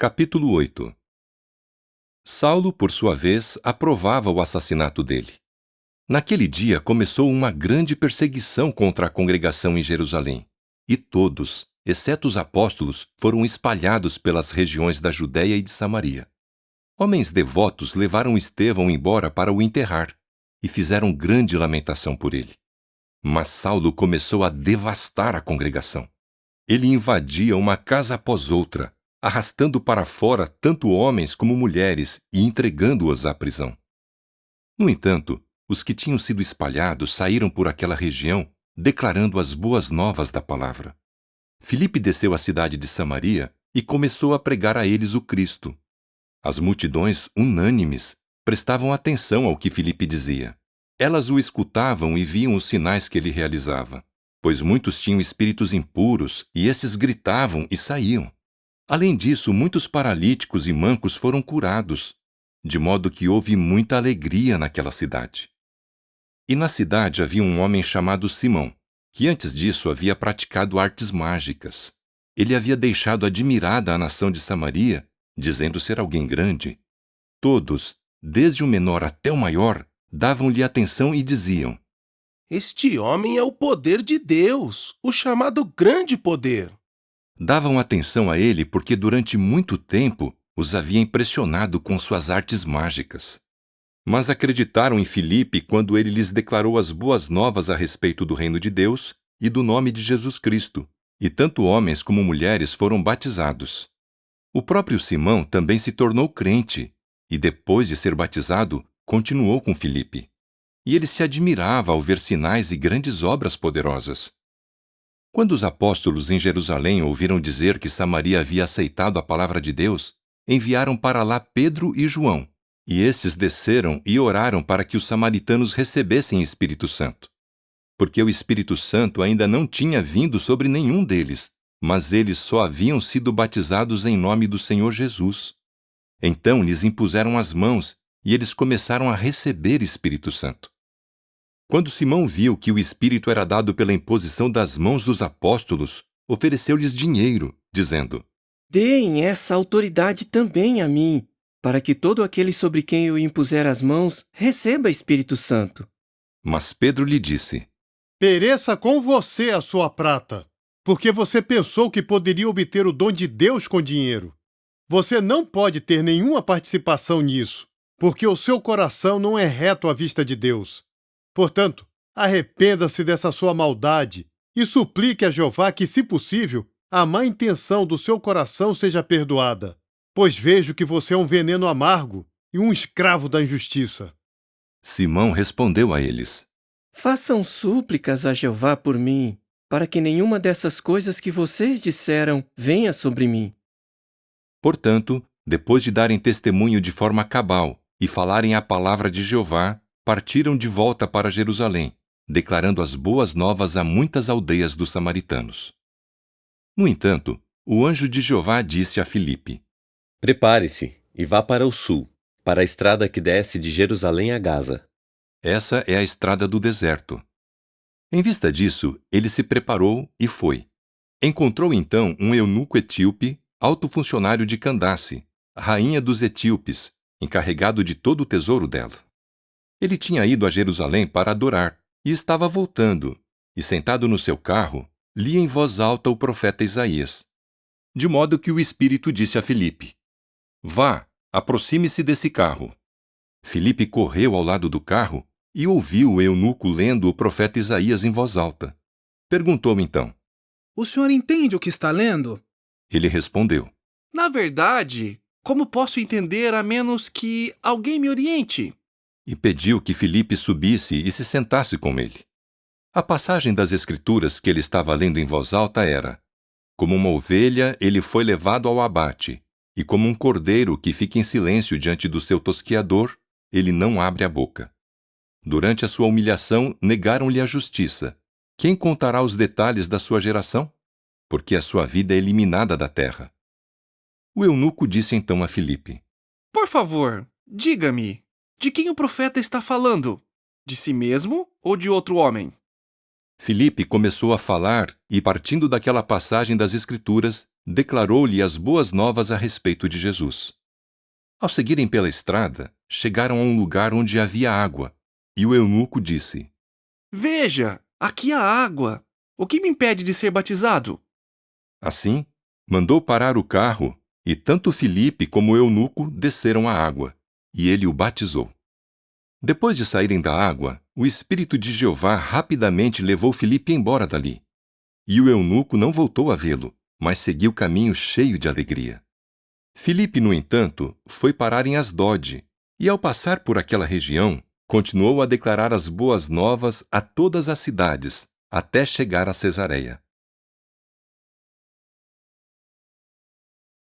Capítulo 8. Saulo, por sua vez, aprovava o assassinato dele. Naquele dia começou uma grande perseguição contra a congregação em Jerusalém, e todos, exceto os apóstolos, foram espalhados pelas regiões da Judéia e de Samaria. Homens devotos levaram Estevão embora para o enterrar, e fizeram grande lamentação por ele. Mas Saulo começou a devastar a congregação. Ele invadia uma casa após outra, arrastando para fora tanto homens como mulheres e entregando-os à prisão. No entanto, os que tinham sido espalhados saíram por aquela região, declarando as boas novas da palavra. Filipe desceu à cidade de Samaria e começou a pregar a eles o Cristo. As multidões, unânimes, prestavam atenção ao que Filipe dizia. Elas o escutavam e viam os sinais que ele realizava, pois muitos tinham espíritos impuros e esses gritavam e saíam. Além disso, muitos paralíticos e mancos foram curados, de modo que houve muita alegria naquela cidade. E na cidade havia um homem chamado Simão, que antes disso havia praticado artes mágicas. Ele havia deixado admirada a nação de Samaria, dizendo ser alguém grande. Todos, desde o menor até o maior, davam-lhe atenção e diziam: Este homem é o poder de Deus, o chamado grande poder. Davam atenção a ele porque durante muito tempo os havia impressionado com suas artes mágicas. Mas acreditaram em Filipe quando ele lhes declarou as boas novas a respeito do reino de Deus e do nome de Jesus Cristo, e tanto homens como mulheres foram batizados. O próprio Simão também se tornou crente, e depois de ser batizado, continuou com Filipe. E ele se admirava ao ver sinais e grandes obras poderosas. Quando os apóstolos em Jerusalém ouviram dizer que Samaria havia aceitado a palavra de Deus, enviaram para lá Pedro e João, e esses desceram e oraram para que os samaritanos recebessem Espírito Santo. Porque o Espírito Santo ainda não tinha vindo sobre nenhum deles, mas eles só haviam sido batizados em nome do Senhor Jesus. Então lhes impuseram as mãos, e eles começaram a receber Espírito Santo. Quando Simão viu que o Espírito era dado pela imposição das mãos dos apóstolos, ofereceu-lhes dinheiro, dizendo: Deem essa autoridade também a mim, para que todo aquele sobre quem eu impuser as mãos receba Espírito Santo. Mas Pedro lhe disse: Pereça com você a sua prata, porque você pensou que poderia obter o dom de Deus com dinheiro. Você não pode ter nenhuma participação nisso, porque o seu coração não é reto à vista de Deus. Portanto, arrependa-se dessa sua maldade e suplique a Jeová que, se possível, a má intenção do seu coração seja perdoada, pois vejo que você é um veneno amargo e um escravo da injustiça. Simão respondeu a eles: Façam súplicas a Jeová por mim, para que nenhuma dessas coisas que vocês disseram venha sobre mim. Portanto, depois de darem testemunho de forma cabal e falarem a palavra de Jeová, partiram de volta para Jerusalém, declarando as boas novas a muitas aldeias dos samaritanos. No entanto, o anjo de Jeová disse a Filipe: Prepare-se e vá para o sul, para a estrada que desce de Jerusalém a Gaza. Essa é a estrada do deserto. Em vista disso, ele se preparou e foi. Encontrou então um eunuco etíope, alto funcionário de Candace, rainha dos etíopes, encarregado de todo o tesouro dela. Ele tinha ido a Jerusalém para adorar e estava voltando, e sentado no seu carro, lia em voz alta o profeta Isaías. De modo que o Espírito disse a Filipe: Vá, aproxime-se desse carro. Filipe correu ao lado do carro e ouviu o eunuco lendo o profeta Isaías em voz alta. Perguntou então: O senhor entende o que está lendo? Ele respondeu: Na verdade, como posso entender a menos que alguém me oriente? E pediu que Filipe subisse e se sentasse com ele. A passagem das Escrituras que ele estava lendo em voz alta era: Como uma ovelha, ele foi levado ao abate, e como um cordeiro que fica em silêncio diante do seu tosquiador, ele não abre a boca. Durante a sua humilhação, negaram-lhe a justiça. Quem contará os detalhes da sua geração? Porque a sua vida é eliminada da terra. O eunuco disse então a Filipe: Por favor, diga-me, de quem o profeta está falando? De si mesmo ou de outro homem? Filipe começou a falar e, partindo daquela passagem das Escrituras, declarou-lhe as boas novas a respeito de Jesus. Ao seguirem pela estrada, chegaram a um lugar onde havia água, e o eunuco disse: Veja, aqui há água. O que me impede de ser batizado? Assim, mandou parar o carro, e tanto Filipe como o eunuco desceram à água, e ele o batizou. Depois de saírem da água, o Espírito de Jeová rapidamente levou Filipe embora dali. E o eunuco não voltou a vê-lo, mas seguiu o caminho cheio de alegria. Filipe, no entanto, foi parar em Asdode, e ao passar por aquela região, continuou a declarar as boas novas a todas as cidades, até chegar a Cesareia.